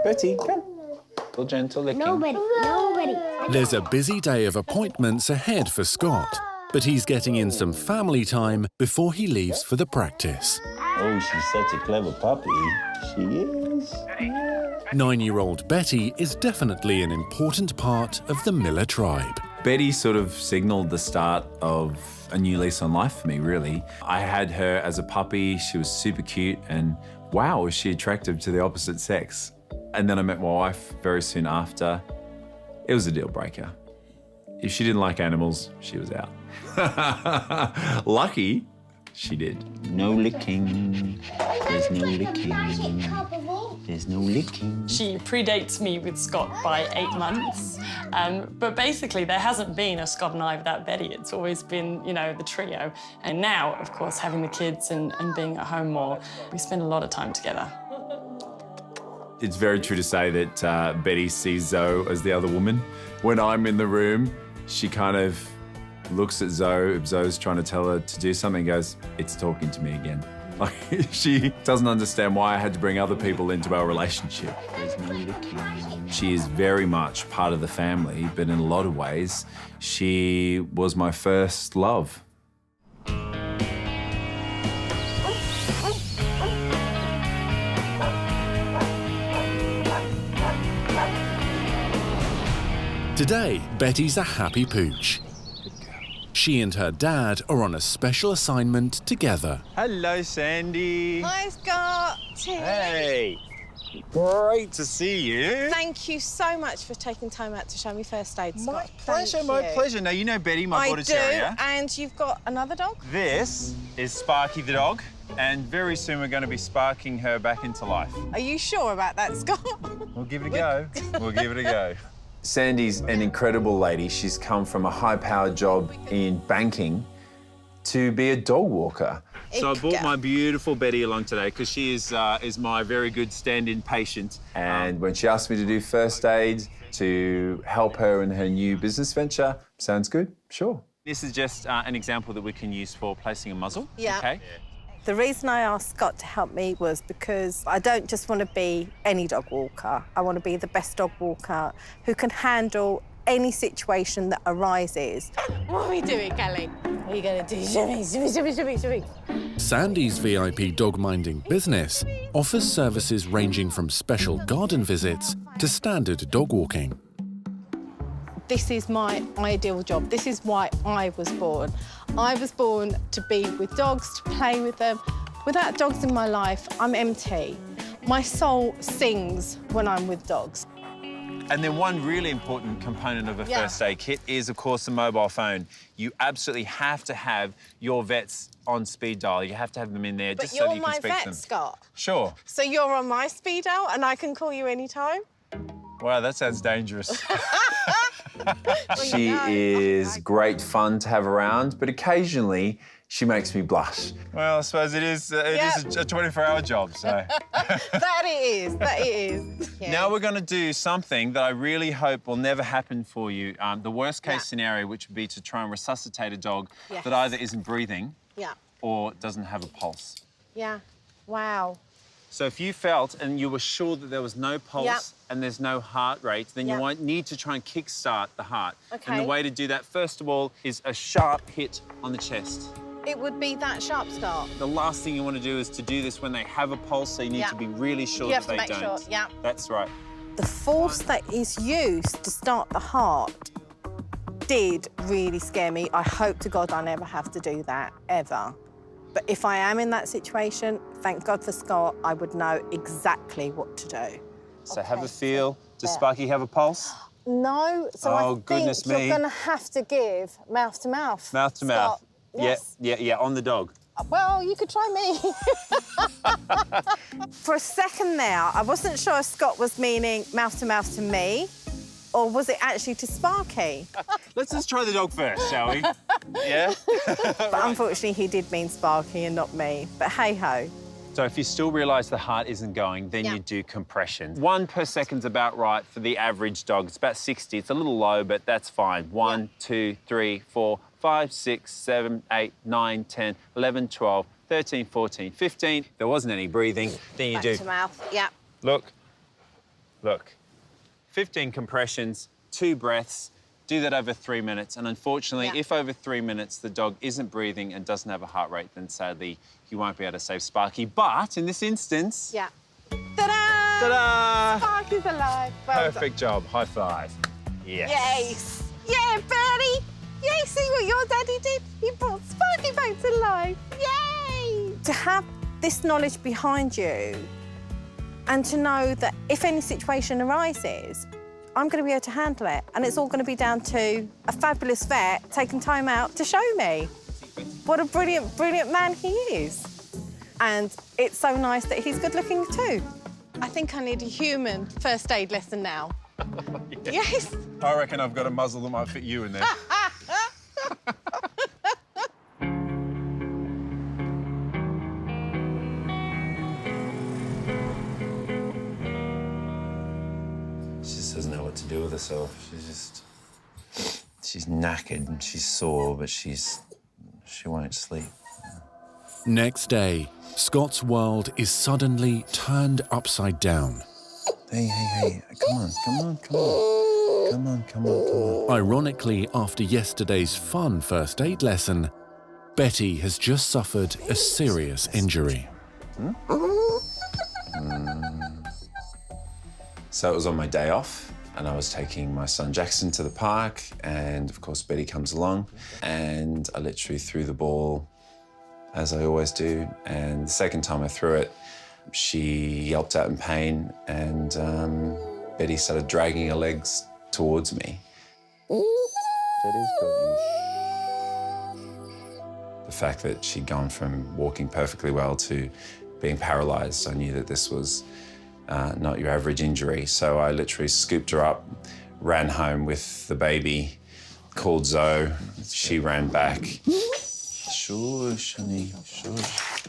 Betty, come. Little gentle licking. Nobody. There's a busy day of appointments ahead for Scott, but he's getting in some family time before he leaves for the practice. Oh, she's such a clever puppy. She is. 9-year-old Betty is definitely an important part of the Miller tribe. Betty sort of signalled the start of a new lease on life for me, really. I had her as a puppy. She was super cute, and wow, was she attractive to the opposite sex. And then I met my wife very soon after. It was a deal breaker. If she didn't like animals, she was out. Lucky, she did. No licking. There's no licking. There's no licking. She predates me with Scott by 8 months. But basically, there hasn't been a Scott and I without Betty. It's always been, you know, the trio. And now, of course, having the kids and being at home more, we spend a lot of time together. It's very true to say that Betty sees Zoe as the other woman. When I'm in the room, she kind of looks at Zoe. If Zoe's trying to tell her to do something, goes, "It's talking to me again." Like, she doesn't understand why I had to bring other people into our relationship. She is very much part of the family, but in a lot of ways, she was my first love. Today, Betty's a happy pooch. She and her dad are on a special assignment together. Hello, Sandy. Hi, Scott. Hey. Great to see you. Thank you so much for taking time out to show me first aid, Scott. My pleasure, my pleasure. Now, you know Betty, my border terrier. And you've got another dog? This is Sparky the dog, and very soon we're going to be sparking her back into life. Are you sure about that, Scott? We'll give it a go. We'll give it a go. Sandy's an incredible lady. She's come from a high-powered job in banking to be a dog walker. So I brought my beautiful Betty along today because she is my very good stand-in patient. And when she asked me to do first aid to help her in her new business venture, sounds good? Sure. This is just an example that we can use for placing a muzzle. Yeah. Okay. The reason I asked Scott to help me was because I don't just want to be any dog walker. I want to be the best dog walker who can handle any situation that arises. What are we doing, Kelly? What are you going to do? Shimmy. Sandy's VIP dog-minding business offers services ranging from special garden visits to standard dog walking. This is my ideal job. This is why I was born. I was born to be with dogs, to play with them. Without dogs in my life, I'm empty. My soul sings when I'm with dogs. And then one really important component of a first aid kit is, of course, the mobile phone. You absolutely have to have your vets on speed dial. You have to have them in there just so that you can speak to them. But you're my vet, Scott. Sure. So you're on my speed dial and I can call you anytime? Wow, that sounds dangerous. She is great fun to have around, but occasionally she makes me blush. Well, I suppose it is a 24-hour job, so. That it is. Yeah. Now we're going to do something that I really hope will never happen for you. The worst-case scenario, which would be to try and resuscitate a dog that either isn't breathing or doesn't have a pulse. Yeah. Wow. So if you felt and you were sure that there was no pulse and there's no heart rate, then you might need to try and kick-start the heart. Okay. And the way to do that, first of all, is a sharp hit on the chest. It would be that sharp, Scott. The last thing you want to do is to do this when they have a pulse, so you need to be really sure that they don't. You have to make sure, That's right. The force that is used to start the heart did really scare me. I hope to God I never have to do that, ever. But if I am in that situation, thank God for Scott, I would know exactly what to do. So have a feel. Does Sparky have a pulse? No, so I think you're going to have to give mouth to mouth. Mouth to mouth. Yes. Yeah, on the dog. Well, you could try me. For a second there, I wasn't sure if Scott was meaning mouth to me, or was it actually to Sparky? Let's just try the dog first, shall we? Yeah? But unfortunately, he did mean Sparky and not me. But hey-ho. So if you still realise the heart isn't going, then you do compression. 1 per second's about right for the average dog. It's about 60. It's a little low, but that's fine. 1, 2, 3, 4, 5, 6, 7, 8, 9, 10, 11, 12, 13, 14, 15. There wasn't any breathing. Then you Back do. to mouth, yeah. Look. 15 compressions, 2 breaths. Do that over 3 minutes. And unfortunately, Yeah. if over 3 minutes the dog isn't breathing and doesn't have a heart rate, then sadly, you won't be able to save Sparky. But in this instance... Yeah. Ta-da! Ta-da! Sparky's alive. Well Perfect job. High five. Yes. Yes. Yeah, Bertie. Yay, see what your daddy did? He brought Sparky back to life. Yay! To have this knowledge behind you and to know that if any situation arises, I'm going to be able to handle it. And it's all going to be down to a fabulous vet taking time out to show me what a brilliant, brilliant man he is. And it's so nice that he's good looking too. I think I need a human first aid lesson now. Yes. I reckon I've got a muzzle that might fit you in there. She just doesn't know what to do with herself. She's knackered and she's sore, but she won't sleep. Next day, Scott's world is suddenly turned upside down. Hey, come on. Ironically, after yesterday's fun first aid lesson, Betty has just suffered a serious injury. So it was on my day off, and I was taking my son Jackson to the park, and of course Betty comes along, and I literally threw the ball, as I always do, and the second time I threw it, she yelped out in pain, and Betty started dragging her legs towards me. Betty's got you. The fact that she'd gone from walking perfectly well to being paralysed, I knew that this was not your average injury. So I literally scooped her up, ran home with the baby, called Zoe. She ran back. Shush, honey, shush.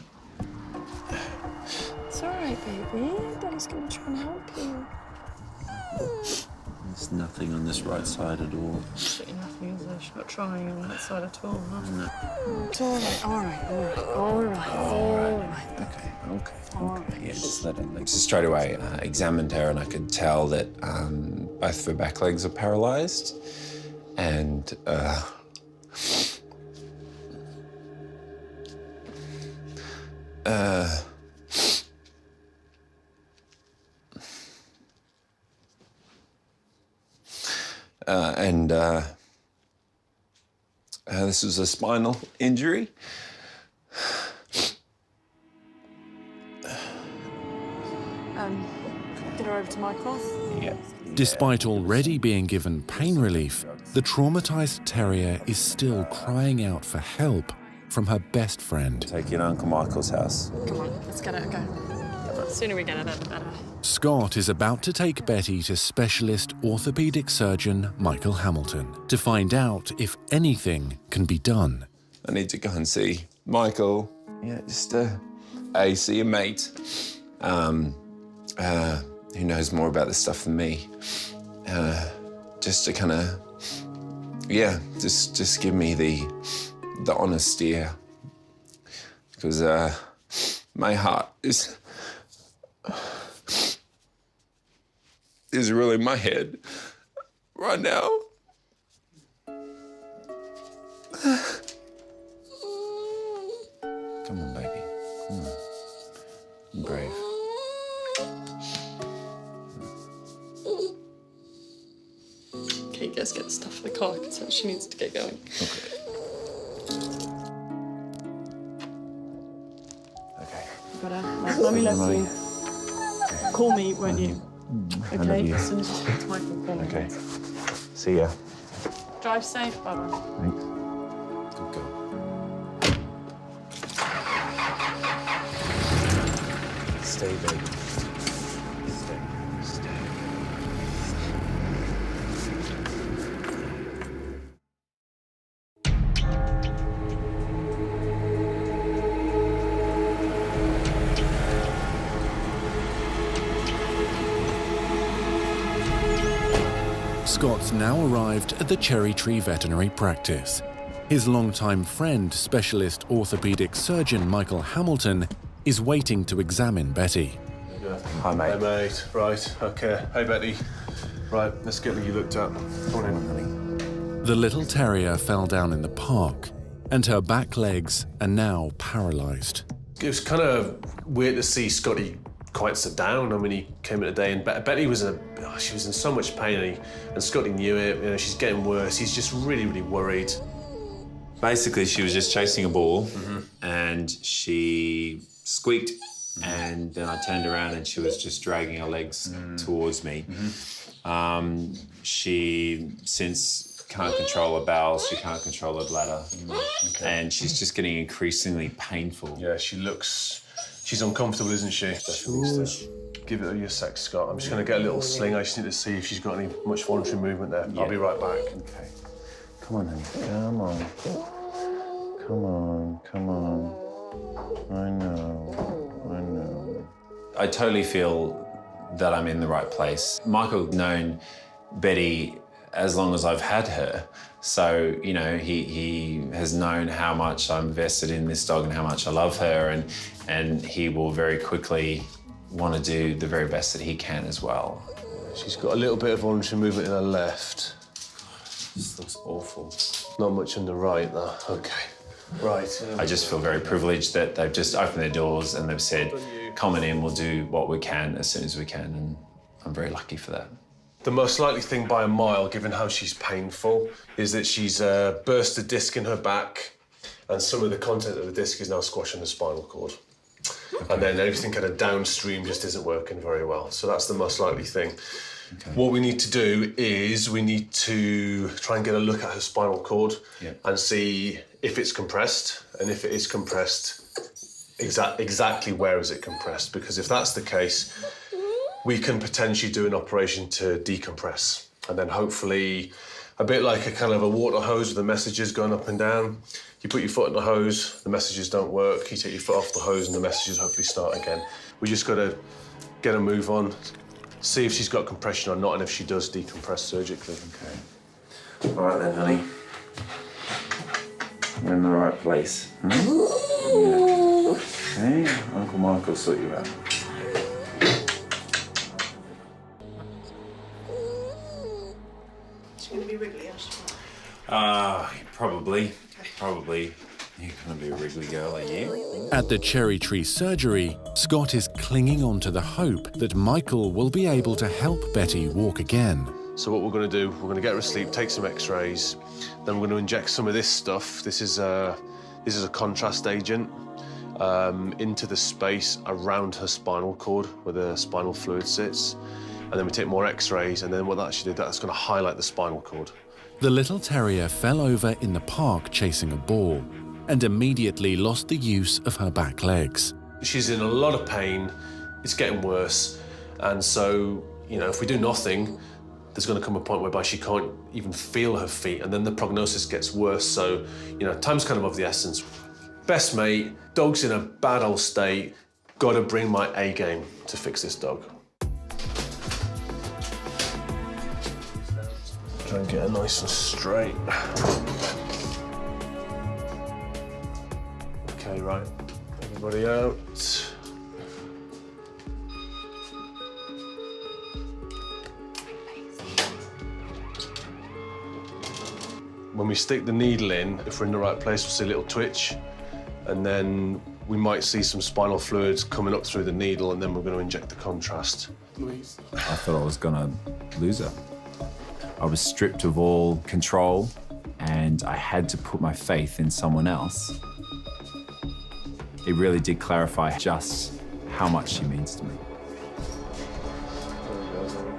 It's all right, baby. Daddy's going to try and help you. There's nothing on this right side at all. Absolutely nothing, is there? She's not trying on that side at all, huh? No. It's all right. Okay. Yeah, just let it. So straight away, examined her, and I could tell that both of her back legs are paralysed, and this was a spinal injury. Get her over to Michael. Yeah. Despite already being given pain relief, the traumatized terrier is still crying out for help from her best friend. Take you to Uncle Michael's house. Come on, let's get her. Go. The sooner we get her, the better. Scott is about to take Betty to specialist orthopedic surgeon Michael Hamilton to find out if anything can be done. I need to go and see Michael. Yeah, just see a mate. Who knows more about this stuff than me. Just to kind of, just give me the honest steer. Because my heart is really in my head right now. Come on, baby. Come on. Be brave. Okay, guys, get the stuff for the car, so she needs to get going. Okay. Got her. Like Mummy loves you. Call me, won't you? Okay, as soon as you speak to Michael, call me. Okay. See ya. Drive safe, Bubba. Thanks. Good girl. Stay, baby. Stay. Scott's now arrived at the Cherry Tree Veterinary Practice. His longtime friend, specialist orthopaedic surgeon Michael Hamilton, is waiting to examine Betty. Hi, mate. Hey, mate. Right, OK. Hey, Betty. Right, let's get you looked at. Come on in, honey. The little terrier fell down in the park, and her back legs are now paralysed. It was kind of weird to see Scotty quite so down. I mean, he came in today, and Betty was she was in so much pain, and Scotty knew it. You know, she's getting worse. He's just really, really worried. Basically, she was just chasing a ball, and she squeaked, and then I turned around and she was just dragging her legs towards me. She, since can't control her bowels, she can't control her bladder, and she's just getting increasingly painful. Yeah, she's uncomfortable, isn't she? Give it your sec, Scott. I'm just going to get a little sling. I just need to see if she's got much voluntary movement there. Yeah. I'll be right back. Okay. Come on, honey. Come on. Come on, come on. I know. I totally feel that I'm in the right place. Michael's known Betty as long as I've had her. So, you know, he has known how much I'm invested in this dog and how much I love her, and he will very quickly want to do the very best that he can as well. She's got a little bit of voluntary movement in her left. This looks awful. Not much on the right, though. OK. Right. I just feel very privileged that they've just opened their doors and they've said, come on in, we'll do what we can as soon as we can, and I'm very lucky for that. The most likely thing by a mile, given how she's painful, is that she's burst a disc in her back, and some of the content of the disc is now squashing the spinal cord. Okay. And then everything kind of downstream just isn't working very well. So that's the most likely thing. Okay. What we need to do is we need to try and get a look at her spinal cord and see if it's compressed, and if it is compressed, exactly where is it compressed? Because if that's the case, we can potentially do an operation to decompress, and then hopefully, a bit like a kind of a water hose with the messages going up and down. You put your foot in the hose, the messages don't work. You take your foot off the hose, and the messages hopefully start again. We just got to get a move on, see if she's got compression or not, and if she does, decompress surgically. Okay. All right then, honey. We're in the right place. Yeah. Okay, Uncle Mike will sort you out. Going to be wriggly, Probably. Probably. You're gonna be a wriggly girl, are you? At the Cherry Tree surgery, Scott is clinging on to the hope that Michael will be able to help Betty walk again. So what we're going to do, we're going to get her asleep, take some X-rays, then we're going to inject some of this stuff. This is a contrast agent into the space around her spinal cord where the spinal fluid sits. And then we take more X-rays, and then what that actually did, that's going to highlight the spinal cord. The little terrier fell over in the park chasing a ball and immediately lost the use of her back legs. She's in a lot of pain, it's getting worse, and so, you know, if we do nothing, there's going to come a point whereby she can't even feel her feet, and then the prognosis gets worse, so, you know, time's kind of the essence. Best mate, dog's in a bad old state, got to bring my A game to fix this dog. Try and get her nice and straight. Okay, right. Everybody out. When we stick the needle in, if we're in the right place, we'll see a little twitch, and then we might see some spinal fluids coming up through the needle, and then we're going to inject the contrast. I thought I was gonna lose her. I was stripped of all control, and I had to put my faith in someone else. It really did clarify just how much she means to me.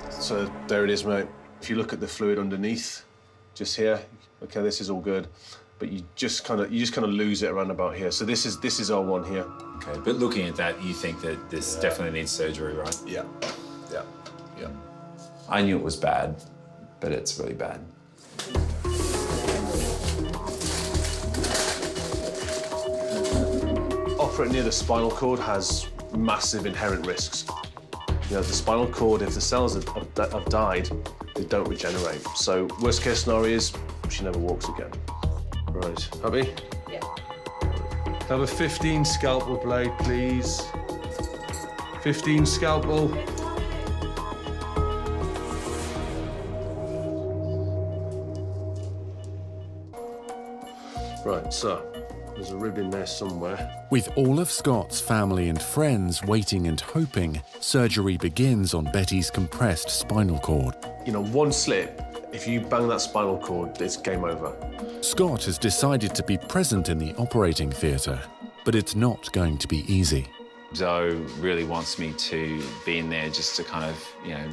So there it is, mate. If you look at the fluid underneath, just here, okay, this is all good, but you just kind of lose it around about here. So this is our one here. Okay, but looking at that, you think that this definitely needs surgery, right? Yeah. I knew it was bad, but it's really bad. Operating near the spinal cord has massive inherent risks. You know, the spinal cord, if the cells have died, they don't regenerate. So worst case scenario is she never walks again. Right, happy? Yeah. Have a 15 scalpel blade, please. 15 scalpel. Right, so there's a rib in there somewhere. With all of Scott's family and friends waiting and hoping, surgery begins on Betty's compressed spinal cord. You know, one slip, if you bang that spinal cord, it's game over. Scott has decided to be present in the operating theatre, but it's not going to be easy. Zoe really wants me to be in there just to kind of, you know,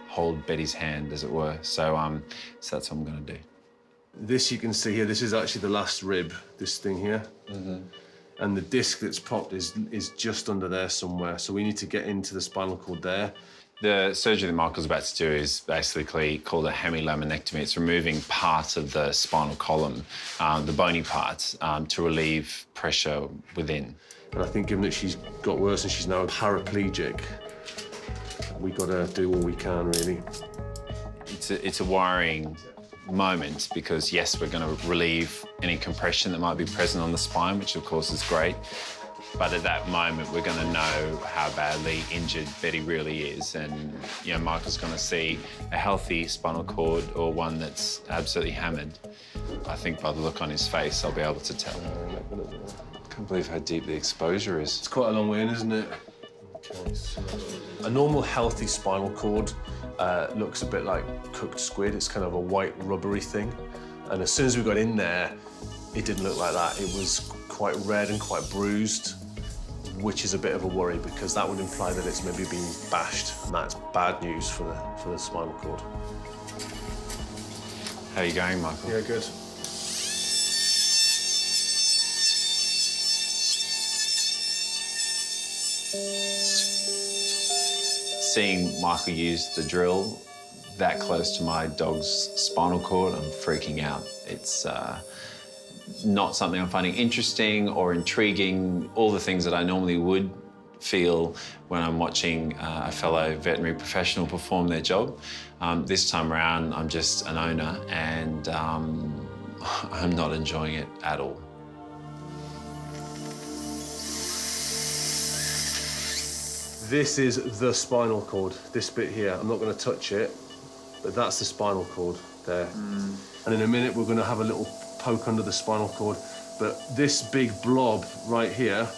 hold Betty's hand, as it were. So that's what I'm going to do. This you can see here, this is actually the last rib, this thing here. And the disc that's popped is just under there somewhere. So we need to get into the spinal cord there. The surgery that Michael's about to do is basically called a hemilaminectomy. It's removing part of the spinal column, the bony part, to relieve pressure within. And I think given that she's got worse and she's now paraplegic, we got to do all we can, really. It's a worrying moment because, yes, we're going to relieve any compression that might be present on the spine, which of course is great. But at that moment, we're going to know how badly injured Betty really is. And, you know, Michael's going to see a healthy spinal cord or one that's absolutely hammered. I think by the look on his face, I'll be able to tell. I can't believe how deep the exposure is. It's quite a long way in, isn't it? Okay, so a normal healthy spinal cord looks a bit like cooked squid. It's kind of a white rubbery thing. And as soon as we got in there, it didn't look like that. It was quite red and quite bruised, which is a bit of a worry because that would imply that it's maybe been bashed, and that's bad news for the spinal cord. How are you going, Michael? Yeah, good. Seeing Michael use the drill that close to my dog's spinal cord, I'm freaking out. It's not something I'm finding interesting or intriguing, all the things that I normally would feel when I'm watching a fellow veterinary professional perform their job. This time around, I'm just an owner and I'm not enjoying it at all. This is the spinal cord, this bit here. I'm not going to touch it, but that's the spinal cord there. And in a minute, we're going to have a little poke under the spinal cord. But this big blob right here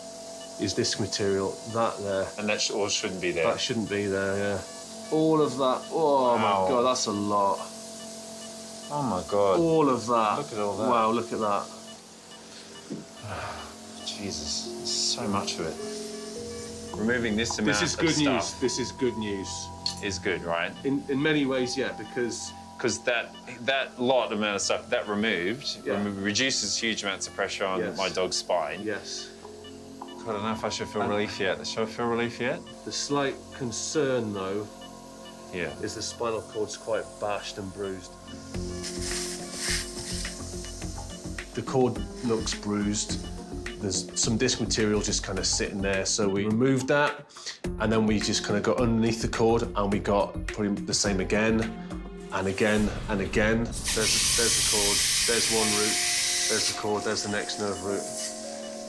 is disc material, that there. And that all shouldn't be there. That shouldn't be there, yeah. All of that, oh my God, that's a lot. Oh my God. All of that. Look at all that. Wow, look at that. Jesus, there's so much of it. Removing this amount This is good news. stuff This is good news. is good, right? In many ways, yeah, because that amount of stuff that removed Yeah. reduces huge amounts of pressure on Yes. my dog's spine. yes, I don't know if I should feel relief yet. Should I feel relief yet? the slight concern though Yeah. is the spinal cord's quite bashed and bruised. The cord looks bruised. There's some disc material just kind of sitting there, so we removed that, and then we just kind of got underneath the cord, and we got probably the same again, and again, and again. There's the cord, there's one root, there's the cord, there's the next nerve root,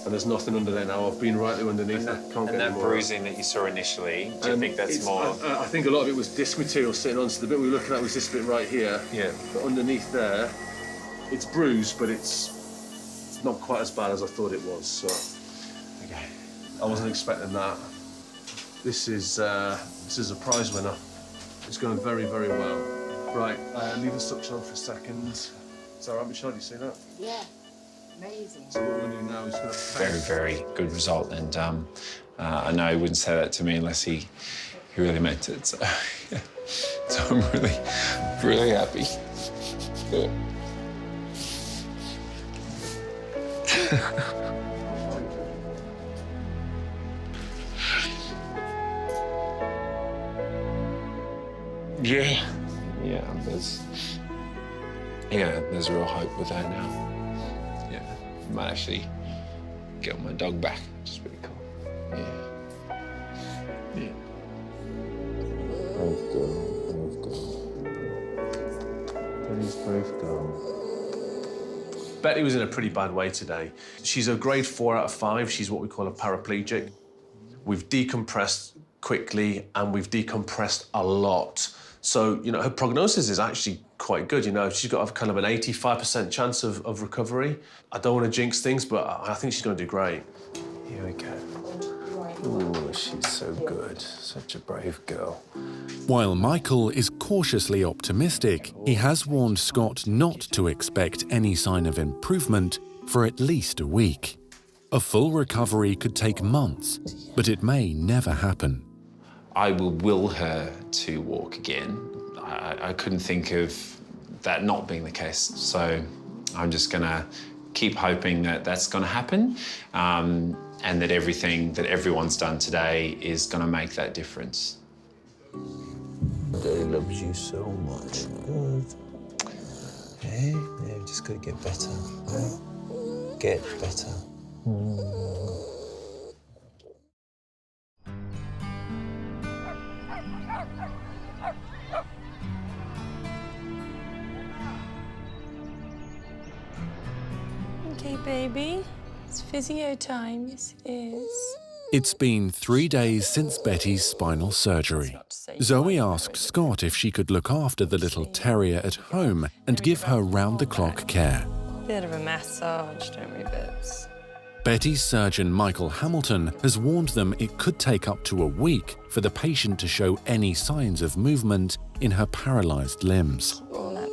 and there's nothing under there now. I've been right there underneath. And that bruising that you saw initially, do you think that's more? I think a lot of it was disc material sitting on, so the bit we were looking at was this bit right here. Yeah. But underneath there, it's bruised, but it's not quite as bad as I thought it was, so. Okay. I wasn't expecting that. This is a prize winner. It's going very, very well. Right, leave the suction on for a second. Is that right, Michelle? Do you see that? Yeah, amazing. So what we're going to do now is going to Very, very good result, and I know he wouldn't say that to me unless he really meant it. So, yeah. So I'm really, really happy. Yeah. Yeah. There's real hope with that now. Yeah, I might actually get my dog back, which is pretty cool. Yeah. Yeah. Both go. Please both go. Betty was in a pretty bad way today. She's a grade 4 out of 5. She's what we call a paraplegic. We've decompressed quickly and we've decompressed a lot. So, you know, her prognosis is actually quite good. You know, she's got a kind of an 85% chance of recovery. I don't want to jinx things, but I think she's going to do great. Here we go. Ooh, she's so good. Such a brave girl. While Michael is cautiously optimistic, he has warned Scott not to expect any sign of improvement for at least a week. A full recovery could take months, but it may never happen. I will her to walk again. I couldn't think of that not being the case. So I'm just gonna keep hoping that that's gonna happen, and that everything that everyone's done today is gonna make that difference. Daddy loves you so much. Good. Hey, yeah, we just gotta get better. Right? Get better. Okay, baby. It's physio time. Yes, it is. It's been 3 days since Betty's spinal surgery. Zoe asked Scott if she could look after the little terrier at home and give her round-the-clock care. Bit of a massage, don't we, Bits? Betty's surgeon, Michael Hamilton, has warned them it could take up to a week for the patient to show any signs of movement in her paralysed limbs. All that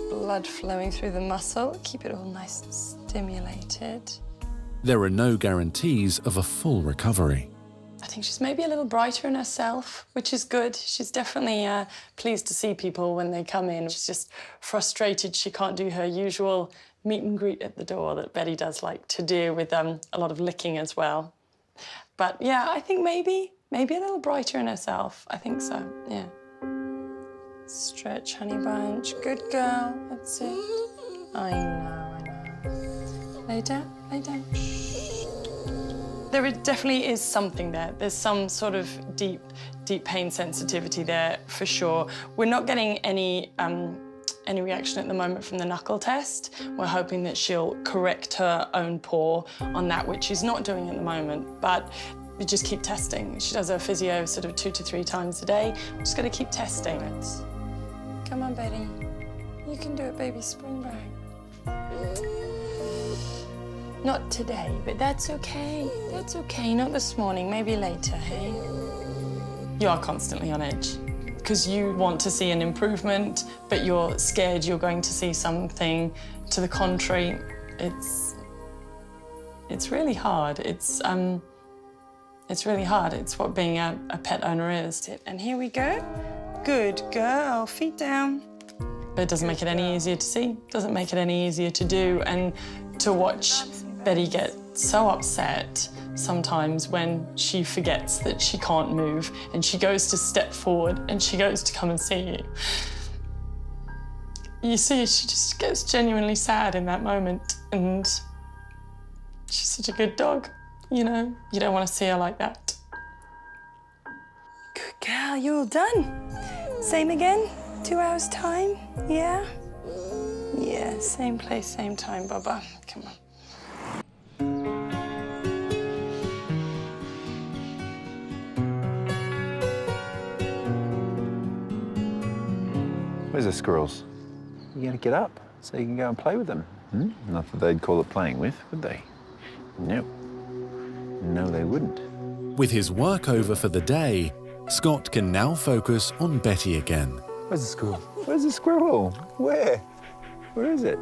blood flowing through the muscle. Keep it all nice and stimulated. There are no guarantees of a full recovery. I think she's maybe a little brighter in herself, which is good. She's definitely pleased to see people when they come in. She's just frustrated she can't do her usual meet and greet at the door that Betty does like to do, with a lot of licking as well. But yeah, I think maybe a little brighter in herself. I think so, yeah. Stretch, honey bunch. Good girl, that's it. I know. Lay down, lay down. There definitely is something there. There's some sort of deep pain sensitivity there, for sure. We're not getting any reaction at the moment from the knuckle test. We're hoping that she'll correct her own paw on that, which she's not doing at the moment, but we just keep testing. She does her physio sort of 2 to 3 times a day. We're just gonna keep testing it. Come on, Betty. You can do it, baby. Spring back. Not today, but that's okay. That's okay. Not this morning, maybe later, hey? You are constantly on edge because you want to see an improvement, but you're scared you're going to see something to the contrary. It's really hard. It's really hard. It's what being a pet owner is. And here we go. Good girl. Feet down. It doesn't make it any easier to see. Doesn't make it any easier to do. And to watch Betty get so upset sometimes when she forgets that she can't move and she goes to step forward and she goes to come and see you. You see, she just gets genuinely sad in that moment, and she's such a good dog, you know? You don't want to see her like that. Good girl, you're all done. Same again, 2 hours time, yeah? Yeah, same place, same time, Bubba. Come on. Where's the squirrels? You gotta get up so you can go and play with them. Not that they'd call it playing with, would they? Nope. No, they wouldn't. With his work over for the day, Scott can now focus on Betty again. Where's the squirrel? Where's the squirrel? Where? Where is it?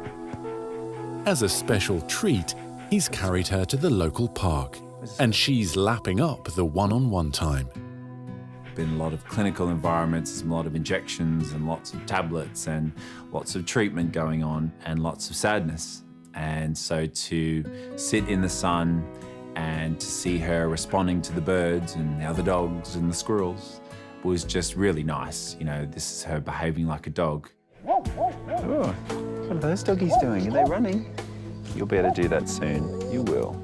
As a special treat, he's carried her to the local park, and she's lapping up the one-on-one time. Been a lot of clinical environments, a lot of injections and lots of tablets and lots of treatment going on and lots of sadness. And so to sit in the sun and to see her responding to the birds and the other dogs and the squirrels was just really nice. You know, this is her behaving like a dog. Oh, what are those doggies doing? Are they running? You'll be able to do that soon. You will.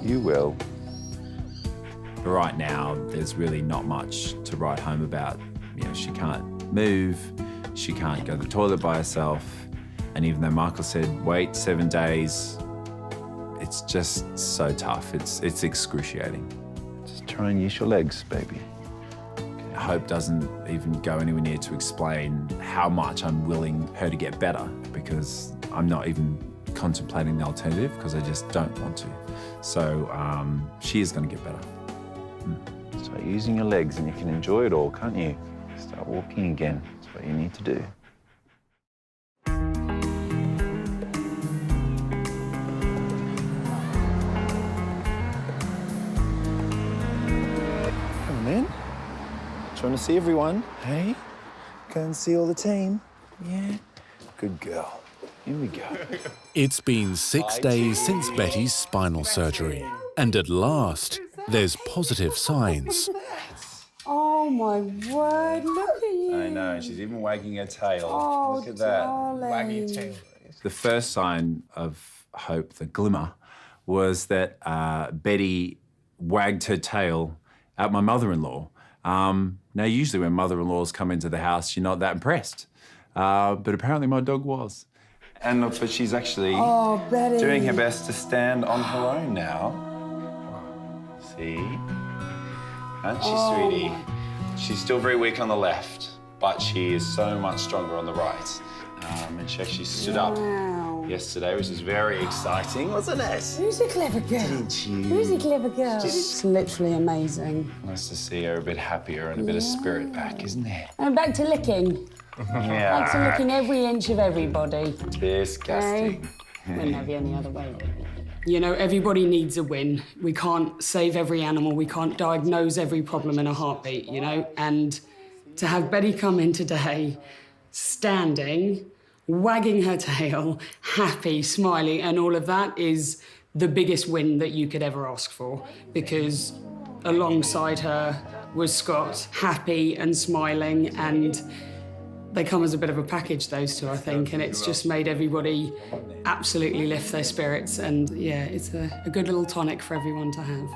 You will. But right now, there's really not much to write home about. You know, she can't move, she can't go to the toilet by herself, And even though Michael said, wait 7 days, it's just so tough. It's excruciating. Just try and use your legs, baby. Hope doesn't even go anywhere near to explain how much I'm willing her to get better, because I'm not even contemplating the alternative because I just don't want to. So she is going to get better. Start using your legs and you can enjoy it all, can't you? Start walking again. That's what you need to do. Come on in. Trying to see everyone. Hey, go and see all the team. Yeah, good girl. Here we go. It's been 6 days since Betty's spinal surgery, and at last, there's positive signs. Oh my word, look at you. I know, she's even wagging her tail. Oh, Look at that. darling. Wagging your tail. The first sign of hope, the glimmer, was that Betty wagged her tail at my mother-in-law. Now, usually when mother-in-laws come into the house, you're not that impressed. But apparently my dog was. And look, but she's actually Betty. doing her best to stand on her own now. See? Aren't she, sweetie? She's still very weak on the left, but she is so much stronger on the right. And she actually stood up yesterday, which is very exciting, wasn't it? Who's a clever girl? Didn't you? Who's a clever girl? It's literally amazing. Nice to see her a bit happier and a bit of spirit back, isn't it? And back to licking. Yeah. Back to licking every inch of everybody. Disgusting. Wouldn't have you any other way. You know, everybody needs a win. We can't save every animal. We can't diagnose every problem in a heartbeat, you know? And to have Betty come in today, standing, wagging her tail, happy, smiling, and all of that is the biggest win that you could ever ask for, because alongside her was Scott, happy and smiling, and they come as a bit of a package, those two, I think, and it's just made everybody absolutely lift their spirits, and yeah, it's a good little tonic for everyone to have.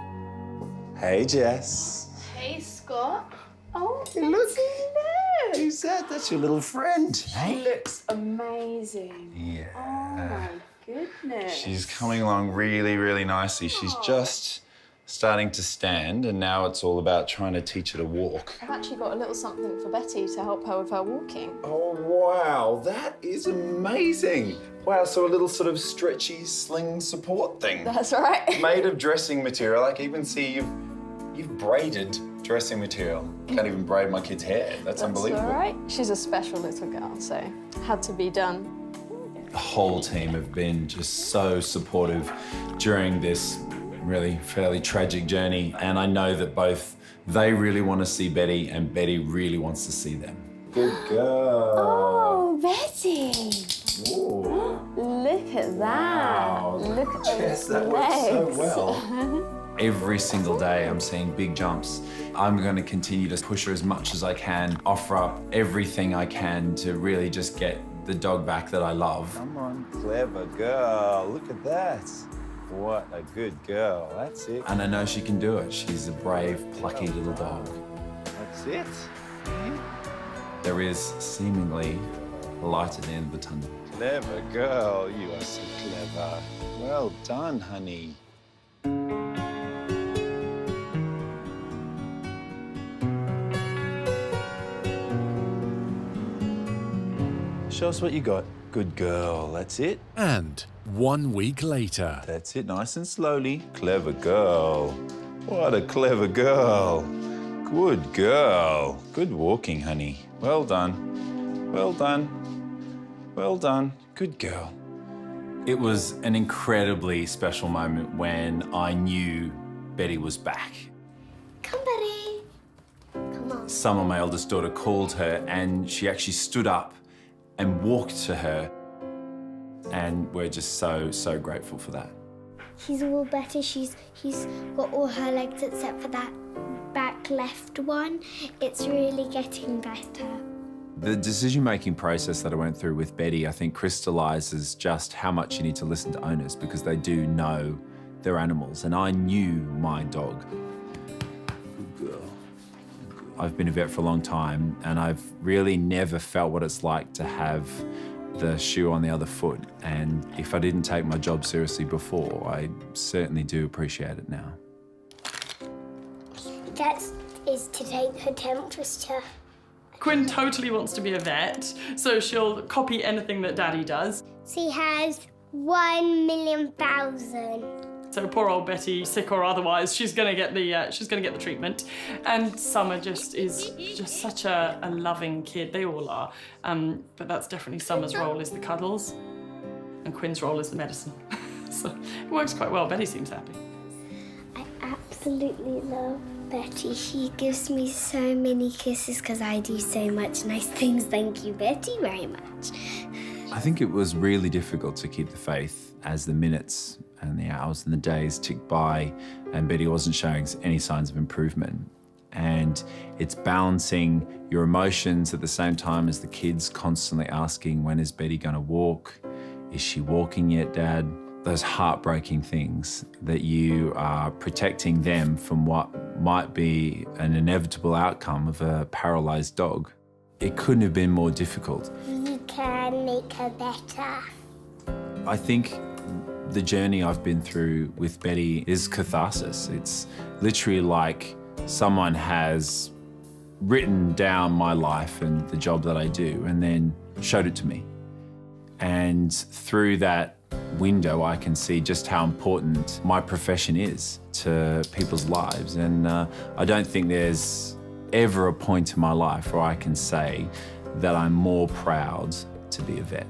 Hey, Jess. Hey, Scott. Oh, Hey, look. look. Who's that? That's your little friend. She looks amazing. Yeah. Oh, my goodness. She's coming along really, really nicely. She's just starting to stand, and now it's all about trying to teach her to walk. I've actually got a little something for Betty to help her with her walking. Oh, wow. That is amazing. Wow, so a little sort of stretchy sling support thing. That's right. Made of dressing material. I can even see you've braided dressing material. Can't even braid my kid's hair. That's unbelievable. All right. She's a special little girl, so had to be done. The whole team have been just so supportive during this really fairly tragic journey, and I know that both they really want to see Betty and Betty really wants to see them. Good girl. Oh, Betty. Ooh. Look at that. Wow. Look at Jess, those that works so legs. well. Every single day I'm seeing big jumps. I'm going to continue to push her as much as I can, offer up everything I can to really just get the dog back that I love. Come on, clever girl. Look at that. What a good girl. That's it. And I know she can do it. She's a brave, plucky little dog. That's it. There is seemingly a light at the end of the tunnel. Clever girl. You are so clever. Well done, honey. Show us what you got. Good girl. That's it. And 1 week later, That's it. Nice and slowly. Clever girl. What a clever girl. Good girl. Good walking, honey. Well done. Well done. Well done. Good girl. It was an incredibly special moment when I knew Betty was back. Come, Betty. Come on. Summer, my eldest daughter, called her and she actually stood up and walked to her. And we're just so, so grateful for that. She's all better. He's got all her legs except for that back left one. It's really getting better. The decision-making process that I went through with Betty, I think, crystallises just how much you need to listen to owners, because they do know their animals. And I knew my dog. Good girl. I've been a vet for a long time, and I've really never felt what it's like to have the shoe on the other foot. And if I didn't take my job seriously before, I certainly do appreciate it now. That is to take her temperature. Quinn totally wants to be a vet, so she'll copy anything that Daddy does. She has 1,000,000. So poor old Betty, sick or otherwise, she's gonna get the treatment. And Summer is just such a loving kid. They all are, but that's definitely Summer's role is the cuddles, and Quinn's role is the medicine. So it works quite well. Betty seems happy. I absolutely love Betty. She gives me so many kisses because I do so much nice things. Thank you, Betty, very much. I think it was really difficult to keep the faith as the minutes and the hours and the days ticked by and Betty wasn't showing any signs of improvement. And it's balancing your emotions at the same time as the kids constantly asking, when is Betty gonna walk? Is she walking yet, Dad? Those heartbreaking things that you are protecting them from what might be an inevitable outcome of a paralysed dog. It couldn't have been more difficult. You can make her better. I think the journey I've been through with Betty is catharsis. It's literally like someone has written down my life and the job that I do and then showed it to me. And through that window, I can see just how important my profession is to people's lives. And I don't think there's ever a point in my life where I can say that I'm more proud to be a vet.